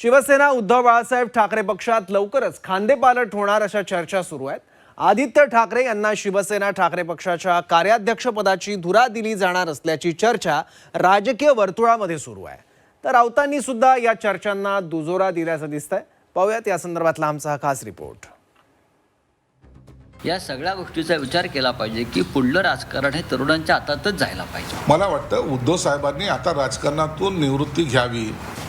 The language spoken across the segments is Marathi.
शिवसेना उद्धव बाळासाहेब ठाकरे पक्षात लवकरच खांदेपालट होणार अशा चर्चा सुरू आहेत। आदित्य ठाकरे यांना शिवसेना ठाकरे पक्षाच्या कार्याध्यक्षपदाची धुरा दिली जाणार असल्याची चर्चा राजकीय वर्तुळामध्ये सुरू आहे। तर राऊतांनी सुद्धा या चर्चांना दुजोरा दिल्याचं दिसतंय। पाहूयात या संदर्भातला आमचा हा खास रिपोर्ट। या सगळ्या गोष्टीचा विचार केला पाहिजे की पुढलं राजकारण हे तरुणांच्या हातातच जायला पाहिजे। मला वाटतं उद्धव साहेबांनी आता राजकारणातून निवृत्ती घ्यावी।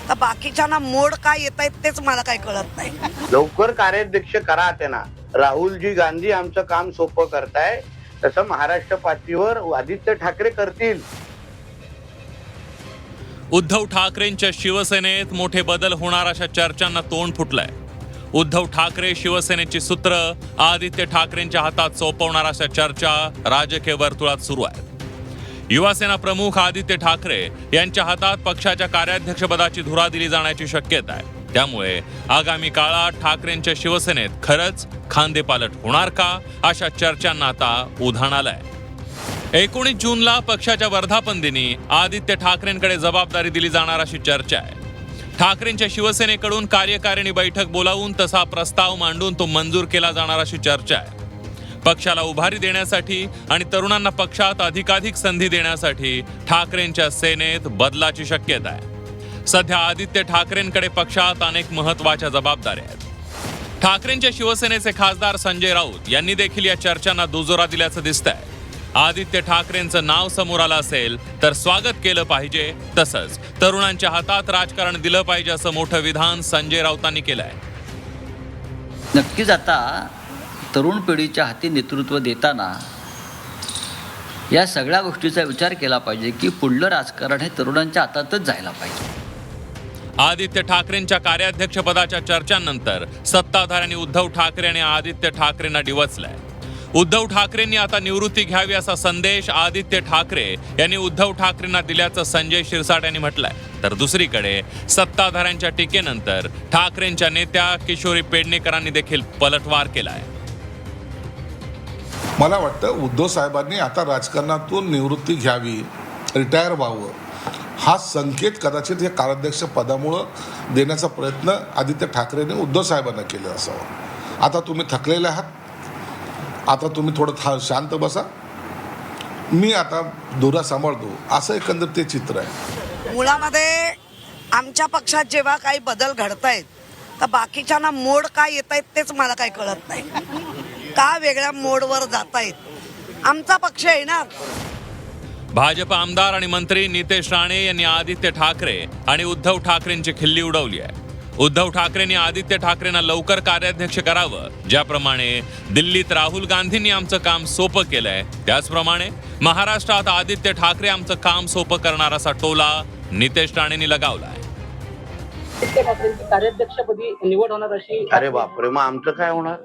तर बाकीच्यांना मोड काय येत आहेत तेच मला काही कळत नाही। लवकर कार्याध्यक्ष करा त्यांना। राहुलजी गांधी आमचं काम सोपं करताय तसं महाराष्ट्र पातळीवर आदित्य ठाकरे करतील। उद्धव ठाकरेंच्या शिवसेनेत मोठे बदल होणार अशा चर्चांना तोंड फुटलंय। उद्धव ठाकरे शिवसेनेची सूत्र आदित्य ठाकरेंच्या हातात सोपवणार अशा चर्चा राजकीय वर्तुळात सुरू आहेत। युवासेना प्रमुख आदित्य ठाकरे यांच्या हातात पक्षाच्या कार्याध्यक्षपदाची धुरा दिली जाण्याची शक्यता आहे। त्यामुळे आगामी काळात ठाकरेंच्या शिवसेनेत खरंच खांदेपालट होणार का अशा चर्चांना आता उधाण आलंय। 19 जूनला पक्षाच्या वर्धापन दिनी आदित्य ठाकरेंकडे जबाबदारी दिली जाणार अशी चर्चा आहे। ठाकरेंच्या शिवसेनेकडून कार्यकारिणी बैठक बोलावून तसा प्रस्ताव मांडून तो मंजूर केला जाणार अशी चर्चा आहे। पक्षाला उभारी देण्यासाठी आणि तरुणांना पक्षात अधिकाधिक संधी देण्यासाठी ठाकरेंच्या सेनेत बदलाची शक्यता आहे। सध्या आदित्य ठाकरेंकडे पक्षात अनेक महत्त्वाच्या जबाबदाऱ्या आहेत। ठाकरेंच्या शिवसेनेचे खासदार संजय राऊत यांनी देखील या चर्चांना दुजोरा दिल्याचं दिसतंय। आदित्य ठाकरेंचं नाव समोर आलं असेल तर स्वागत केलं पाहिजे, तसंच तरुणांच्या हातात राजकारण दिलं पाहिजे असं मोठं विधान संजय राऊतांनी केलंय। नक्कीच आता तरुण पिढीच्या हाती नेतृत्व देताना या सगळ्या गोष्टीचा विचार केला पाहिजे की पुढलं राजकारण हे तरुणांच्या हातातच जायला पाहिजे। आदित्य ठाकरेंच्या कार्याध्यक्षपदाच्या चर्चांनंतर सत्ताधाऱ्यांनी उद्धव ठाकरे आणि आदित्य ठाकरेंना डिवचलंय। उद्धव ठाकरेंनी आता निवृत्ती घ्यावी असा संदेश आदित्य ठाकरे यांनी उद्धव ठाकरेंना दिल्याचं संजय शिरसाट यांनी म्हटलंय। तर दुसरीकडे सत्ताधाऱ्यांच्या टीकेनंतर ठाकरेंच्या नेत्या किशोरी पेडणेकरांनी देखील पलटवार केलाय। मला वाटतं उद्धव साहेबांनी आता राजकारणातून निवृत्ती घ्यावी, रिटायर व्हावं, हा संकेत कदाचित या कार्याध्यक्ष पदामुळे देण्याचा प्रयत्न आदित्य ठाकरेंनी उद्धव साहेबांना केला असावा। आता तुम्ही थकलेले आहात, आता तुम्ही थोडं शांत बसा, मी आता धुरा सांभाळतो, असं एकंदर ते चित्र आहे। मुळामध्ये आमच्या पक्षात जेव्हा काही बदल घडतायत तर बाकीच्यांना मोड काय येत आहेत तेच मला काही कळत नाही। का वेगळ्या मोडवर जात आहेत? आमचा पक्ष आहे ना। भाजप आमदार आणि मंत्री नितेश राणे यांनी आदित्य ठाकरे आणि उद्धव ठाकरेंची खिल्ली उडवली आहे। उद्धव ठाकरेंनी आदित्य ठाकरेंना लवकर कार्याध्यक्ष करावं, ज्याप्रमाणे दिल्लीत राहुल गांधींनी आमचं काम सोपं केलंय त्याचप्रमाणे महाराष्ट्रात आदित्य ठाकरे आमचं काम सोपं करणार असा टोला नितेश राणेंनी लगावलाय। आदित्य ठाकरेंची कार्याध्यक्षपदी निवड होणार अशी। अरे बापरे, मग आमचं काय होणार?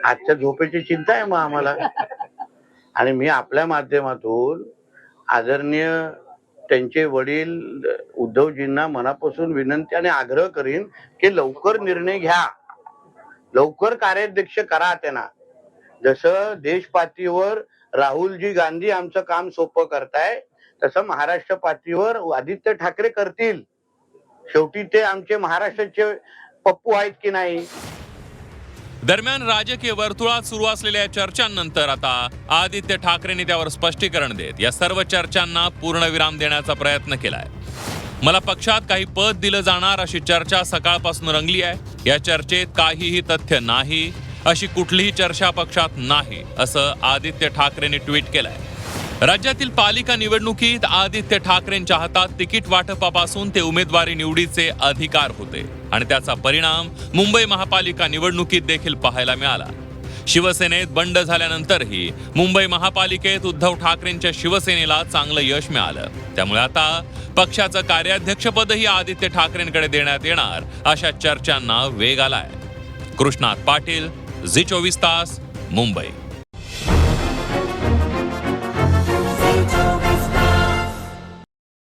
आजच्या झोपेची चिंता आहे मग आम्हाला। आणि मी आपल्या माध्यमातून आदरणीय त्यांचे वडील उद्धवजींना मनापासून विनंती आणि आग्रह करीन की लवकर निर्णय घ्या, लवकर कार्याध्यक्ष करा त्यांना। जसं देश पातळीवर राहुलजी गांधी आमचं काम सोपं करताय तसं महाराष्ट्र पातळीवर आदित्य ठाकरे करतील। शेवटी ते आमचे महाराष्ट्राचे पप्पू आहेत की नाही। दरम्यान राजकीय वर्तुळात सुरू असलेल्या चर्चांनंतर आता आदित्य ठाकरेंनी त्यावर स्पष्टीकरण देत या सर्व चर्चांना पूर्णविराम देण्याचा प्रयत्न केलाय। मला पक्षात काही पद दिलं जाणार अशी चर्चा सकाळपासून रंगली आहे। या चर्चेत काहीही तथ्य नाही, अशी कुठलीही चर्चा पक्षात नाही, असं आदित्य ठाकरेंनी ट्विट केलंय। राज्यातील पालिका निवडणुकीत आदित्य ठाकरेंच्या हातात तिकीट वाटपापासून ते उमेदवारी निवडीचे अधिकार होते आणि त्याचा परिणाम मुंबई महापालिका निवडणुकीत देखील पाहायला मिळाला। शिवसेनेत बंड झाल्यानंतरही मुंबई महापालिकेत उद्धव ठाकरेंच्या शिवसेनेला चांगलं यश मिळालं। त्यामुळे आता पक्षाचं कार्याध्यक्षपदही आदित्य ठाकरेंकडे देण्यात येणार अशा चर्चांना वेग आलाय। कृष्णात पाटील, झी 24 तास, मुंबई।